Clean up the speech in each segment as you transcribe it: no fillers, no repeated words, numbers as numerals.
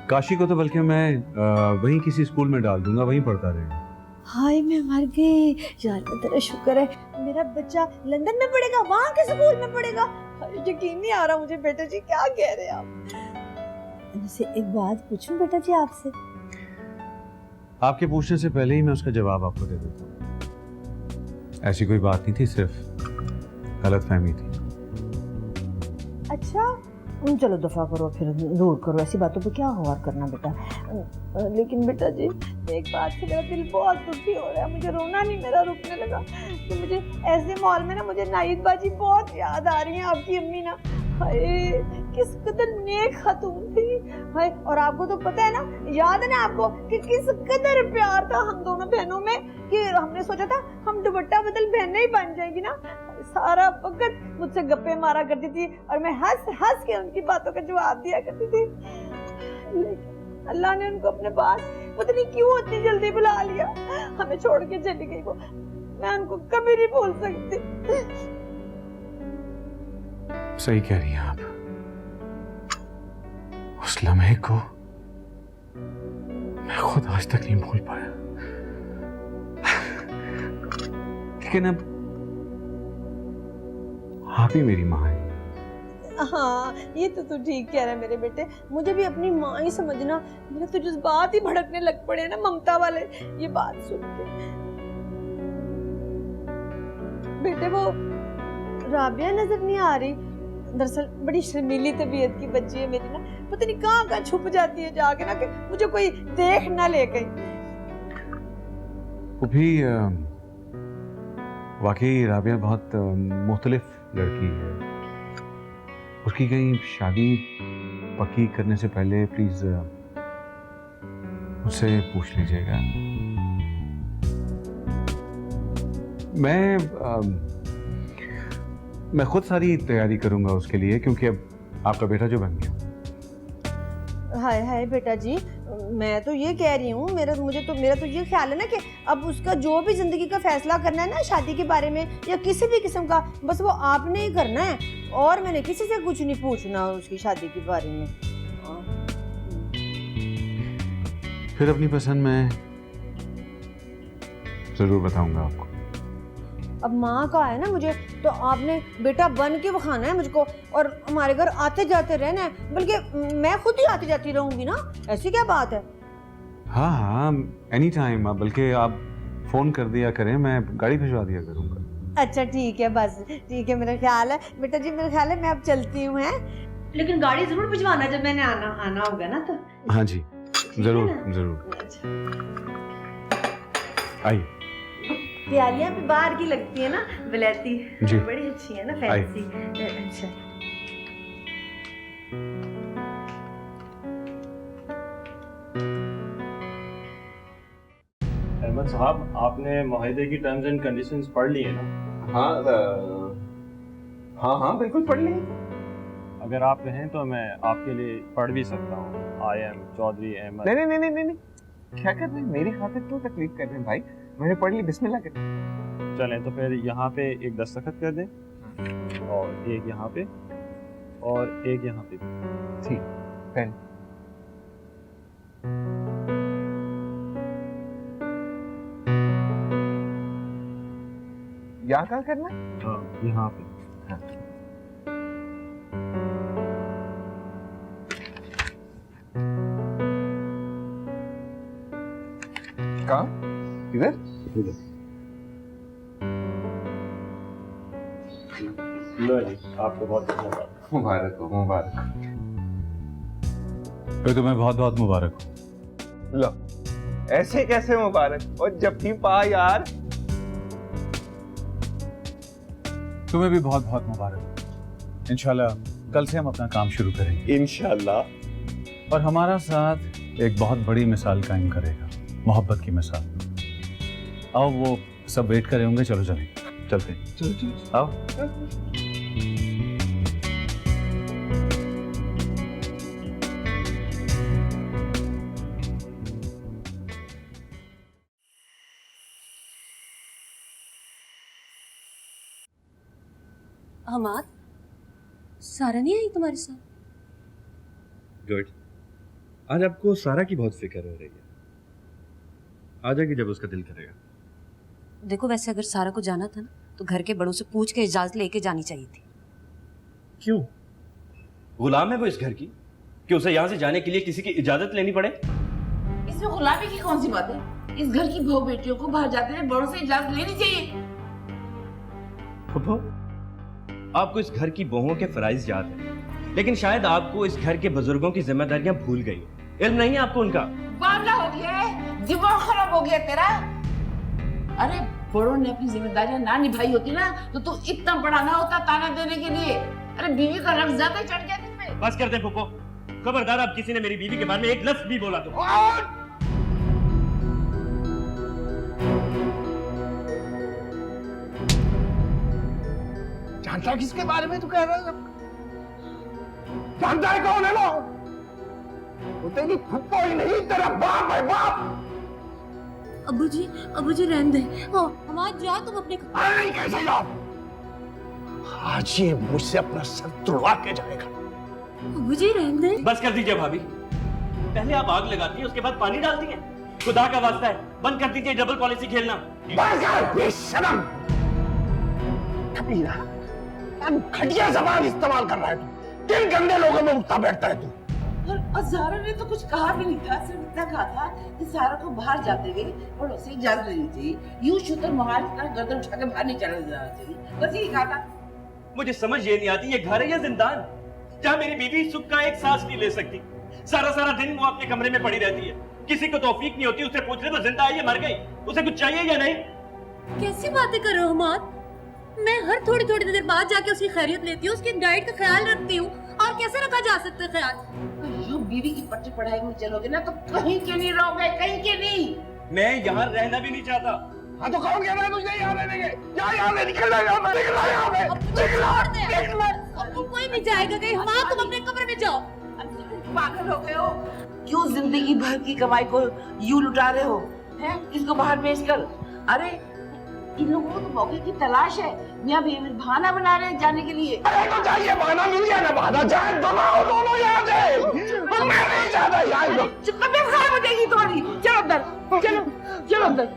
काशी को तो बल्कि मैं वहीं किसी स्कूल में डाल दूंगा, वहीं पढ़ता रहेगा। हाय मैं मर गई यार, तेरा शुक्र है मेरा बच्चा लंदन में पढ़ेगा, वहाँ के स्कूल में पढ़ेगा। यकीन नहीं आ रहा मुझे बेटा जी, क्या कह रहे हैं आप। वैसे एक बात पूछूं बेटा जी आपसे? आपके पूछने से पहले ही मैं उसका जवाब आपको दे देता हूँ। ऐसी कोई बात नहीं थी, सिर्फ गलतफहमी थी। अच्छा चलो दफा करो, फिर दूर करो, ऐसी बातों पे क्या गौर करना बेटा। लेकिन बेटा जी एक बात से मेरा दिल बहुत दुखी हो रहा है, मुझे रोना नहीं मेरा रुकने लगा कि मुझे ऐसे माहौल में ना मुझे नाहिद बाजी बहुत याद आ रही है। आपकी अम्मी ना हाय किस कदर नेक खातून थी। हाय और आपको तो पता है ना, याद है ना आपको कि किस कदर प्यार था हम दोनों बहनों में, कि हमने सोचा था हम दुपट्टा बदल बहनें ही बन जाएंगी ना। सारा वक्त मुझसे गप्पे मारा करती थी और मैं हंस हंस के उनकी बातों का जवाब दिया करती थी। लेकिन अल्लाह ने उनको अपने पास पता नहीं क्यों इतनी जल्दी बुला लिया, हमें छोड़ के चली गई वो। मैं उनको कभी नहीं भूल सकती। सही कह रही हैं आप। उस लम्हे को मैं खुद आज तक नहीं भूल पाया। लेकिन अब आप ही मेरी माँ है। हाँ ये तो तू ठीक कह रहा है मेरे बेटे, मुझे भी अपनी माँ ही समझना। मेरे तो जज्बात ही भड़कने लग पड़े हैं ना ममता वाले, ये बात सुन के। बेटे वो राबिया नजर नहीं आ रही, दरअसल बड़ी शर्मीली तबीयत की बच्ची है मेरी ना, पता नहीं कहाँ कहाँ छुप जाती है जाके ना, कि मुझे कोई देख ना ले कहीं। वो भी वाकई राबिया बहुत मुख्तलिफ लड़की है। उसकी कहीं शादी पक्की करने से पहले प्लीज मुझसे पूछ लीजिएगा। मैं खुद सारी तैयारी करूंगा उसके लिए, क्योंकि अब आपका बेटा जो बन गया। हाय हाय बेटा जी, मैं तो ये कह रही हूँ, मेरा तो ये ख्याल है ना कि अब उसका जो भी जिंदगी का फैसला करना है ना, शादी के बारे में या किसी भी किस्म का, बस वो आपने ही करना है और मैंने किसी से कुछ नहीं पूछना उसकी शादी के बारे में। फिर अपनी पसंद मैं जरूर बताऊंगा आपको। अब माँ का है ना मुझे, तो आपने बेटा बन के बखाना है मुझको, और हमारे घर आते जाते रहना है, बल्कि मैं खुद ही आती जाती रहूंगी ना, ऐसी क्या बात है। हाँ हाँ एनी टाइम, बल्कि आप फोन कर दिया करें, मैं गाड़ी भिजवा दिया करूंगा। अच्छा ठीक है, बस ठीक है, मेरा ख्याल है बेटा जी, मेरा ख्याल है मैं अब चलती हूँ हैं, लेकिन गाड़ी जरूर भिजवाना जब मैंने आना होगा ना तो। हाँ जी जरूर जरूर। अच्छा। आइए। प्यारियां भी बाहर की लगती है ना, विलायती जी बड़ी अच्छी है ना, फैंसी। अच्छा अहमद साहब, आपने माहिदे की टर्म्स एंड कंडीशंस पढ़ ली है ना? हाँ बिल्कुल पढ़ ली। अगर आप कहें तो मैं आपके लिए पढ़ भी सकता हूँ। I am Chaudhary Ahmed. नहीं, क्या कर रहे हैं, मेरी खातिर क्यों तकलीफ कर रहे हैं भाई, मैंने पढ़ ली, बिस्मिल्लाह कर। चलें तो फिर यहाँ पे एक दस्तखत कर दें, और एक यहाँ पे और एक यहाँ पे। ठीक पेन। यहाँ कहाँ करना है? हाँ यहाँ पे। हाँ। कहाँ? इधर? लो जी, आपको बहुत बहुत मुबारक हो, मुबारक। तो तुम्हें बहुत बहुत मुबारक हो। लो ऐसे कैसे मुबारक, और जब भी पा यार। तुम्हें भी बहुत बहुत मुबारक। इंशाल्लाह कल से हम अपना काम शुरू करेंगे इंशाल्लाह। और हमारा साथ एक बहुत बड़ी मिसाल कायम करेगा, मोहब्बत की मिसाल। आओ वो सब वेट कर रहे होंगे, चलो चलते हैं। चलो आओ। हमाद, सारा नहीं आई तुम्हारे साथ? गुड। आज आपको सारा की बहुत फिक्र हो रही है। आ जाएगी जब उसका दिल करेगा। देखो, वैसे अगर सारा को जाना था ना तो घर के बड़ों से पूछ के इजाजत लेके जानी चाहिए थी। क्यों? गुलाम है वो इस घर की कि उसे यहाँ से जाने के लिए किसी की इजाजत लेनी पड़े? इसमें गुलामी की कौन सी बात है? इस घर की बहू बेटियों को बाहर जाते हैं बड़ों से इजाजत लेनी चाहिए। फुफो, आपको इस घर की बहुओं के फराइज याद है, लेकिन शायद आपको इस घर के बुजुर्गों की जिम्मेदारियां भूल गई हो। इल्म नहीं है आपको उनका। बावला हो गया है, दिमाग खराब हो गया तेरा। अरे बड़ों ने अपनी जिम्मेदारियां ना निभाई होती ना तो तू इतना बड़ा ना होता ताना देने के लिए। अरे बीवी का रंग ज्यादा ही चढ़ गया तुझमें। बस कर दे फुफो, खबरदार आप किसी ने मेरी बीवी के बारे में एक लफ्ज भी बोला तो। जानता किसके बारे में तू कह रहा है? जानता है कौन है वो? वो तेरी फुप्पो ही नहीं, तेरा बाप है, बाप। अबू जी रहने दे। हम आज जाओ, तुम अपने। अरे कैसे जाओ? आज ये मुझसे अपना सर तुड़वा के जाएगा। अबू जी रहने दे। बस कर दीजिए भाभी, पहले आप आग लगाती हैं उसके बाद पानी डालती हैं। खुदा का वास्ता है बंद कर दीजिए डबल पॉलिसी खेलना। बस कर बेशरम, कमीना, घटिया जबान इस्तेमाल कर रहा है तू। किन गंदे लोगों में उठता बैठता है तू? और सारा ने तो कुछ कहा भी नहीं था, सिर्फ इतना कहा था कि सारा को बाहर जाते हुए बड़ों से इजाजत लेनी चाहिए। यूं शुतर महाल की तरह गर्दन उठा के बाहर नहीं चला जाना चाहिए, बस यही कहा था। मुझे समझ ये नहीं आती, ये घर है या जिंदान जहाँ मेरी बीवी सुख का एक सांस नहीं ले सकती। सारा दिन वो अपने कमरे में पड़ी रहती है, किसी को तौफीक नहीं होती उससे पूछ ले वो जिंदा है या मर गई, उसे कुछ चाहिए या नहीं। कैसी बातें कर रहे हो हमाद? मैं हर थोड़ी देर बाद जाके उसकी खैरियत लेती हूँ, उसकी डाइट का ख्याल रखती हूँ। और कैसे रखा जा सकता है ख्याल? यूं बीवी की पट्टी पढ़ाई में चलोगे ना तो कहीं के नहीं रहोगे, कहीं के नहीं। मैं यहाँ रहना भी नहीं चाहता। हाँ तो कौन कह रहा है तुझे यहाँ रहने के? जा यहाँ से निकल जा, यहाँ से निकल यहाँ से, निकल। अब कोई नहीं जाएगा कहीं। हमाद, तुम अपने कमरे में जाओ। पागल हो गए हो? क्यों जिंदगी भर की कमाई को यूं लुटा रहे हो? हैं? इसको बाहर बेचकर। अरे इन लोगों को तो मौके की तलाश है, मियां बीवी बहाना बना रहे हैं जाने के लिए। अरे तो चाहिए बहाना, मिल गया ना बहाना, जाए दोनों यहाँ से। मैं नहीं चाहता यहाँ। तबीयत खराब हो जाएगी तुम्हारी। चलो अंदर, चलो अंदर।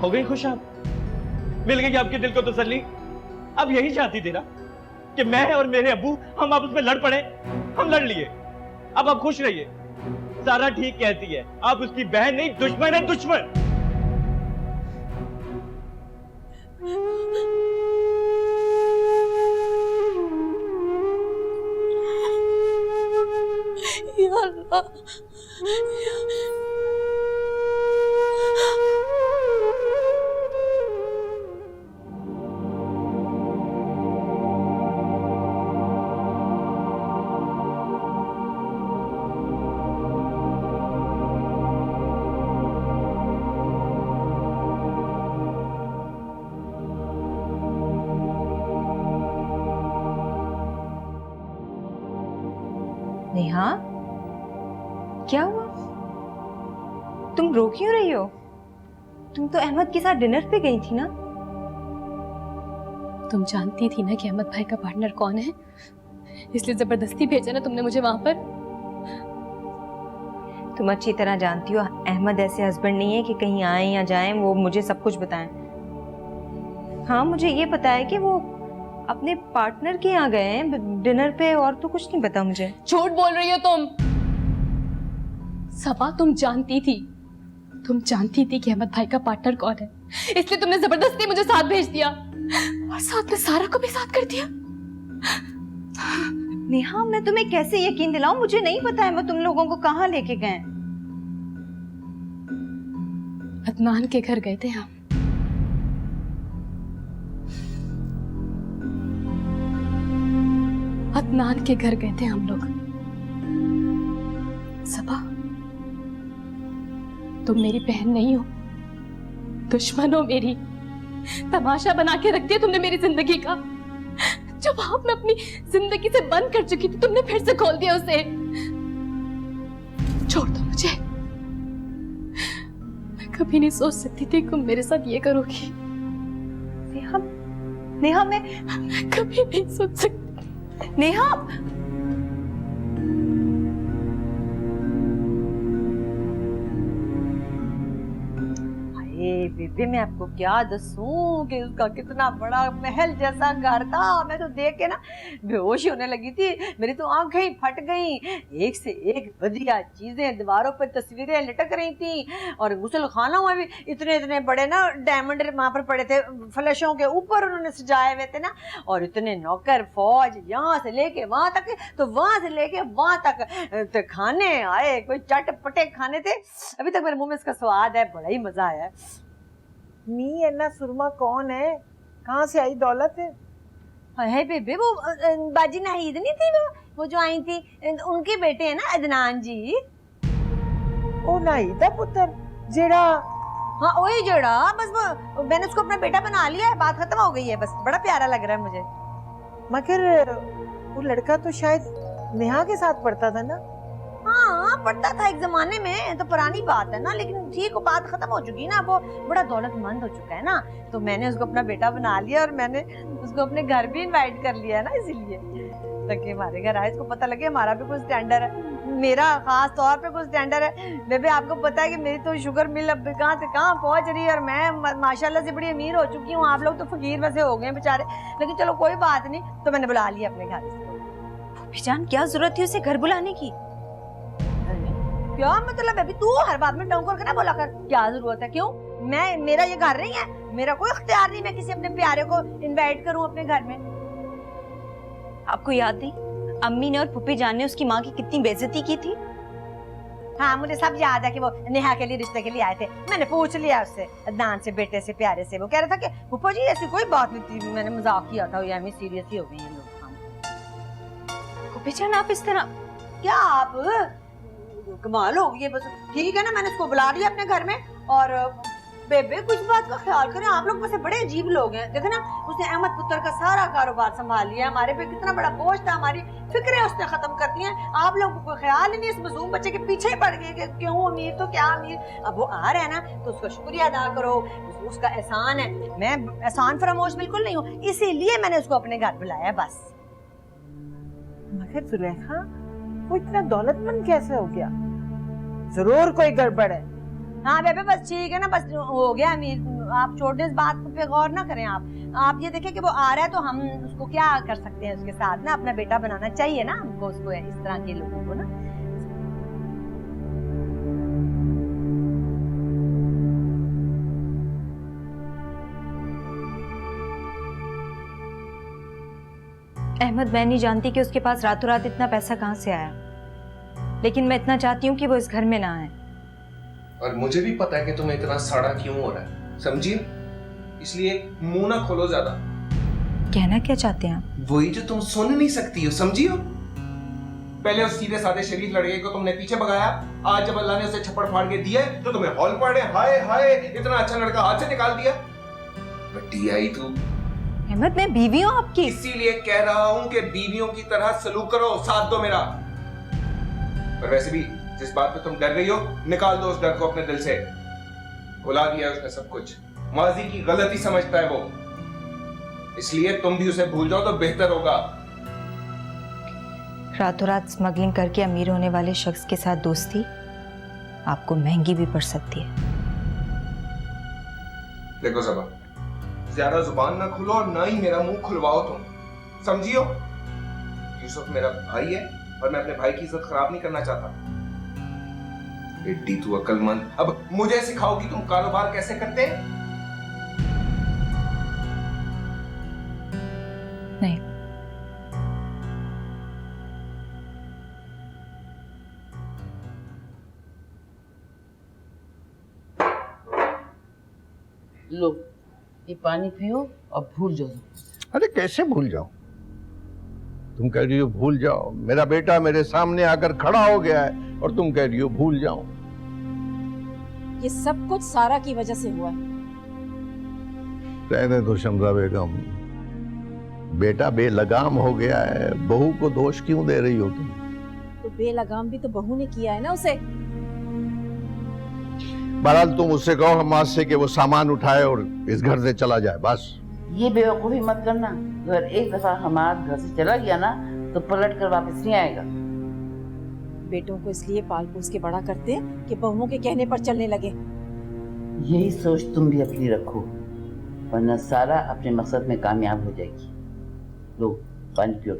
हो गई खुश आप? मिल गई आपके दिल को तसल्ली? अब यही चाहती थी ना कि मैं और मेरे अब्बू हम आपस में लड़ पड़े, हम लड़ लिए। अब आप खुश रहिए। सारा ठीक कहती है, आप उसकी बहन नहीं दुश्मन है, दुश्मन। या अल्लाह। नेहा, क्या हुआ? तुम रो क्यों रही हो? तुम तो अहमद के साथ डिनर पे गई थी ना? तुम जानती थी ना कि अहमद भाई का पार्टनर कौन है, इसलिए जबरदस्ती भेजा ना तुमने मुझे वहां पर। तुम अच्छी तरह जानती हो अहमद ऐसे हस्बैंड नहीं है कि कहीं आए या जाएं वो मुझे सब कुछ बताएं। हाँ, मुझे ये पता है कि वो अपने पार्टनर के यहाँ गए हैं डिनर पे, और तो कुछ नहीं पता मुझे। झूठ बोल रही हो तुम। सबा, तुम जानती थी कि अहमद भाई का पार्टनर कौन है, इसलिए तुमने जबरदस्ती मुझे साथ भेज दिया और साथ में सारा को भी साथ कर दिया। नेहा, मैं तुम्हें कैसे यकीन दिलाऊं? मुझे नहीं पता है मैं तुम लोगों को कहाँ लेके गए। अदनान के घर गए थे हम। अदनान के घर गए थे हम लोग। सबा, तुम मेरी बहन नहीं हो, दुश्मन हो मेरी। तमाशा बना के रख दिया तुमने मेरी जिंदगी का। जब आप मैं अपनी जिंदगी से बंद कर चुकी थी, तुमने फिर से खोल दिया उसे। छोड़ दो मुझे। मैं कभी नहीं सोच सकती थी तुम मेरे साथ ये करोगी। नेहा मैं कभी नहीं सोच सकती। नेहा बेबे मैं आपको क्या दसूं कि उसका कितना बड़ा महल जैसा घर था। मैं तो देख के ना बेहोश होने लगी थी, मेरी तो आंखें ही फट गईं। एक से एक बढ़िया चीजें, दीवारों पर तस्वीरें लटक रही थी और गुसल खानों में भी इतने इतने बड़े ना डायमंड वहां पर पड़े थे, फ्लैशों के ऊपर उन्होंने सजाए हुए थे ना, और इतने नौकर फौज यहाँ से लेके वहां तक, तो वहां से लेके वहां तक तो खाने आए, कोई चटपटे खाने थे। अभी तक मेरे मुंह में इसका स्वाद है, बड़ा ही मजा आया। नी अन्ना सुरमा कौन है, कहाँ से आई दौलत है? है बेबे वो बाजी नाहिद नहीं थी, वो जो आई थी, उनके बेटे हैं ना अदनान जी। ओ नाहिद दा पुत्र जेड़ा, हाँ वही जोड़ा, बस वो मैंने उसको अपना बेटा बना लिया है, बात खत्म हो गई है, बस बड़ा प्यारा लग रहा है मुझे। मगर वो लड़का तो शायद नेहा के साथ पढ़ता था ना? हाँ पढ़ता था एक जमाने में, तो पुरानी बात है ना, लेकिन ठीक वो बात खत्म हो चुकी ना, वो बड़ा दौलतमंद हो चुका है ना, तो मैंने उसको अपना बेटा बना लिया और मैंने उसको अपने घर भी इनवाइट कर लिया है ना, इसीलिए ताकि हमारे घर आए, इसको पता लगे हमारा भी कुछ स्टैंडर्ड है, मेरा खास तौर पे कुछ स्टैंडर्ड है। बेबे आपको पता है कि मेरी तो शुगर मिल अब कहाँ से कहाँ पहुंच रही है और मैं माशाल्लाह से बड़ी अमीर हो चुकी हूँ। आप लोग तो फकीर वैसे हो गए बेचारे, लेकिन चलो कोई बात नहीं, तो मैंने बुला लिया अपने घर। पहचान क्या जरूरत थी उसे घर बुलाने की? क्या मतलब अभी तू हर बात में टोंकर के ना बोला कर, क्या जरूरत है? क्यों? मेरा ये घर नहीं है, मेरा कोई इख्तियार नहीं मैं किसी अपने प्यारे को इनवाइट करूं अपने घर में। आपको याद नहीं अम्मी ने और पुप्पी जान ने उसकी माँ की कितनी बेइज्जती की थी? हाँ मुझे सब याद है कि वो नेहा के लिए रिश्ते के लिए आए थे, मैंने पूछ लिया उससे, अदनान से, बेटे से, प्यारे से। वो कह रहा था कि पुप्पा जी ऐसी कोई बात नहीं थी, मैंने मजाक किया था, या सीरियस ही हो गई हैं लोग। पहचान आप इस तरह, क्या आप कमाल हो गई है, बस ठीक है ना, मैंने उसको बुला लिया अपने घर में। और बेबे कुछ बात का ख्याल करें, आप लोग वैसे बड़े अजीब लोग हैं, देखो ना उसने अहमद पुत्र का सारा कारोबार संभाल लिया, हमारे पे कितना बड़ा बोझ था, हमारी फिक्रें उसने खत्म कर दी हैं। आप लोगों को ख्याल ही नहीं, इस मासूम बच्चे के पीछे ही पड़ गए कि क्यों अमीर तो क्या अमीर। अब वो आ रहा है ना तो उसका शुक्रिया अदा करो, उसका एहसान है। मैं एहसान फरामोश बिल्कुल नहीं हूँ, इसीलिए मैंने उसको अपने घर बुलाया बस। मगर जुलेखा वो इतना दौलतमंद कैसे हो गया? जरूर कोई गड़बड़ है। हाँ बेबे बस ठीक है ना, बस हो गया अमीर, आप छोटे इस बात पे गौर ना करें। आप ये देखें कि वो आ रहा है तो हम उसको क्या कर सकते हैं, उसके साथ ना अपना बेटा बनाना चाहिए ना हमको, उसको इस तरह के लोगों को ना। अहमद मैं नहीं जानती कि उसके पास रातों रात इतना पैसा कहाँ से आया, लेकिन मैं इतना चाहती हूँ कि वो इस घर में ना आए। और मुझे भी पता है कि तुम्हें इतना सड़ा क्यों हो रहा है, समझिए, इसलिए मुंह ना खोलो ज्यादा। कहना क्या चाहते हैं आप? वही जो तुम सुन नहीं सकती हो, समझियो। पहले उस सीधे साधे शरीफ लड़के को तुमने पीछे भगाया, आज जब अल्लाह ने उसे छप्पड़ फाड़ के दिया तो तुम्हें हॉल पड़े, हाय हाय इतना अच्छा लड़का हाथ से निकाल दिया। बट्टी आई तू। अहमद मैं बीवी हूँ आपकी, इसीलिए कह रहा हूँ कि बीवियों की तरह सलूक करो, साथ दो मेरा। पर वैसे भी जिस बात पे तुम डर रही हो, निकाल दो उस डर को अपने दिल से। भुला दिया उसने सब कुछ, माजी की गलती समझता है वो, इसलिए तुम भी उसे भूल जाओ तो बेहतर होगा। रातों रात स्मगलिंग करके अमीर होने वाले शख्स के साथ दोस्ती आपको महंगी भी पड़ सकती है। देखो सबा, ज्यादा जुबान ना खुलो और ना ही मेरा मुंह खुलवाओ तुम, समझियो। यूसुफ मेरा भाई है और मैं अपने भाई की इज्जत खराब नहीं करना चाहता। एड्डी तू अक्लमंद, अब मुझे सिखाओगी तुम कारोबार कैसे करते हैं? नहीं। लो ये पानी पियो और भूल जाओ। अरे कैसे भूल जाओ? तुम कह रही हो भूल जाओ, मेरा बेटा मेरे सामने आकर खड़ा हो गया है और तुम कह रही हो भूल जाओ। ये सब कुछ सारा की वजह से हुआ है। रहने दो शमरा बेगम, बेटा बेलगाम हो गया है, बहू को दोष क्यों दे रही हो तुम? तो बेलगाम भी तो बहू ने किया है ना उसे। बहरहाल तुम उससे कहो हमारे से कि वो सामान उठाए और इस घर से चला जाए, बस ये बेवकूफ़ी मत करना। अगर एक दफा हमारा घर से चला गया ना तो पलट कर वापस नहीं आएगा। बेटों को इसलिए पाल पोस के बड़ा करते हैं कि बहुओं के कहने पर चलने लगे। यही सोच तुम भी अपनी रखो, वरना सारा अपने मकसद में कामयाब हो जाएगी। लो पानी पियो,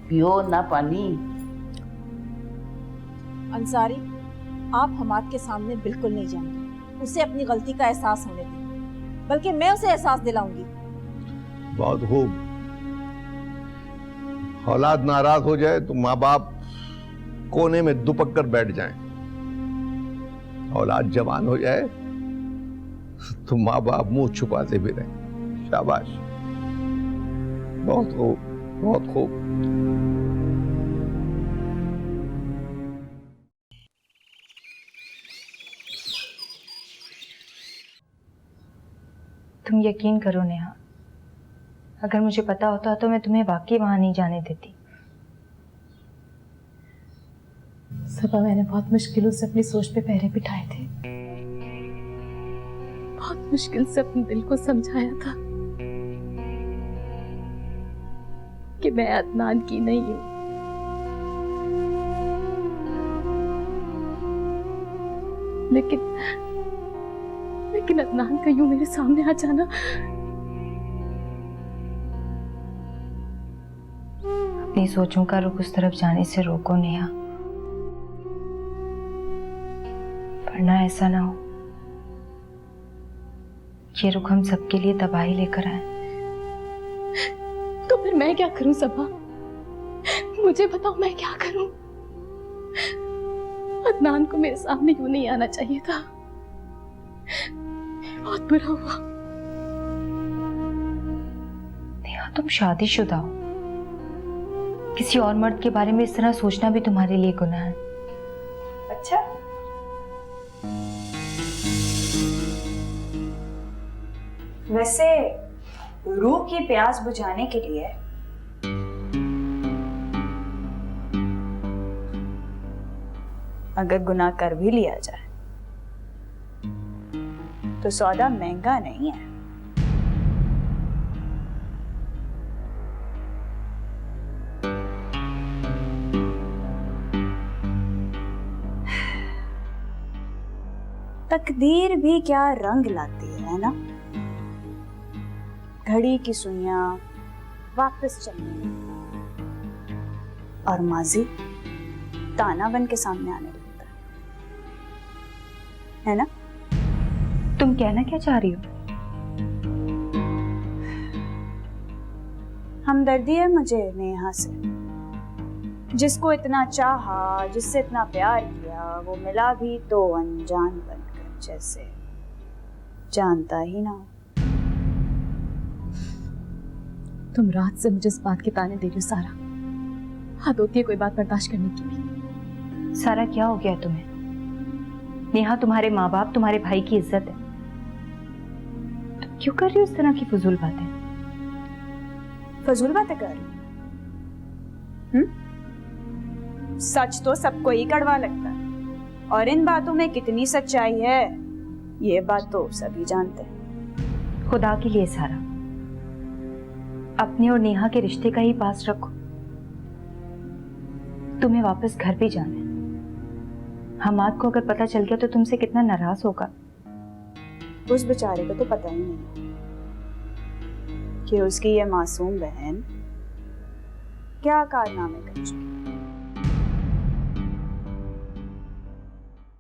पियो ना पानी। अंसारी, आप हमाद के सामने बिल्कुल नहीं जाएंगे। उसे अपनी गलती का एहसास होने दें, बल्कि मैं उसे एहसास दिलाऊंगी। बहुत खूब। औलाद नाराज हो जाए तो माँ बाप कोने में दुपक कर बैठ जाएं। औलाद जवान हो जाए तो माँ बाप मुंह छुपाते भी रहें। शाबाश, बहुत खूब, बहुत खूब। तुम यकीन करो नेहा, अगर मुझे पता होता तो मैं तुम्हें वाकई वहां नहीं जाने देती। सबा, मैंने बहुत मुश्किलों से अपनी सोच पे पहरे बिठाए थे, बहुत मुश्किल से अपने दिल को समझाया था कि मैं अदनान की नहीं हूं। लेकिन अदनान का यूं मेरे सामने आ जाना, अपनी सोचों का रुख उस तरफ जाने से रोको नेहा, वरना ऐसा ना हो ये रुख हम सबके लिए तबाही लेकर आए। तो फिर मैं क्या करूं सबा? मुझे बताओ मैं क्या करूं? अदनान को मेरे सामने यूं नहीं आना चाहिए था, बहुत बुरा हुआ। नेहा, तुम शादीशुदा हो, किसी और मर्द के बारे में इस तरह सोचना भी तुम्हारे लिए गुनाह है। अच्छा, वैसे रूह की प्यास बुझाने के लिए अगर गुनाह कर भी लिया जाए तो सौदा महंगा नहीं है। तकदीर भी क्या रंग लाती है ना। घड़ी की सुइयां वापस चलने और माजी ताना बन के सामने आने लगता है ना। तुम कहना क्या चाह रही हो? हमदर्दी है मुझे नेहा से, जिसको इतना चाहा, जिससे इतना प्यार किया, वो मिला भी तो अनजान बनकर, जैसे जानता ही ना हो। तुम रात से मुझे इस बात के ताने दे रही हो सारा, हद होती है कोई बात बर्दाश्त करने की भी। सारा क्या हो गया तुम्हें? नेहा तुम्हारे माँ बाप, तुम्हारे भाई की इज्जत है, तुम क्यों कर रही हो इस तरह की फजूल बातें? फजूल बातें कर रही? सच तो सबको ही कड़वा लगता है, और इन बातों में कितनी सच्चाई है ये बात तो सभी जानते हैं। खुदा के लिए सारा, अपने और नेहा के रिश्ते का ही पास रखो। तुम्हें वापस घर भी जाना है। हमाद को अगर पता चल गया तो तुमसे कितना नाराज होगा। उस बेचारे को तो पता ही नहीं कि उसकी ये मासूम बहन क्या कारनामे कर चुकी।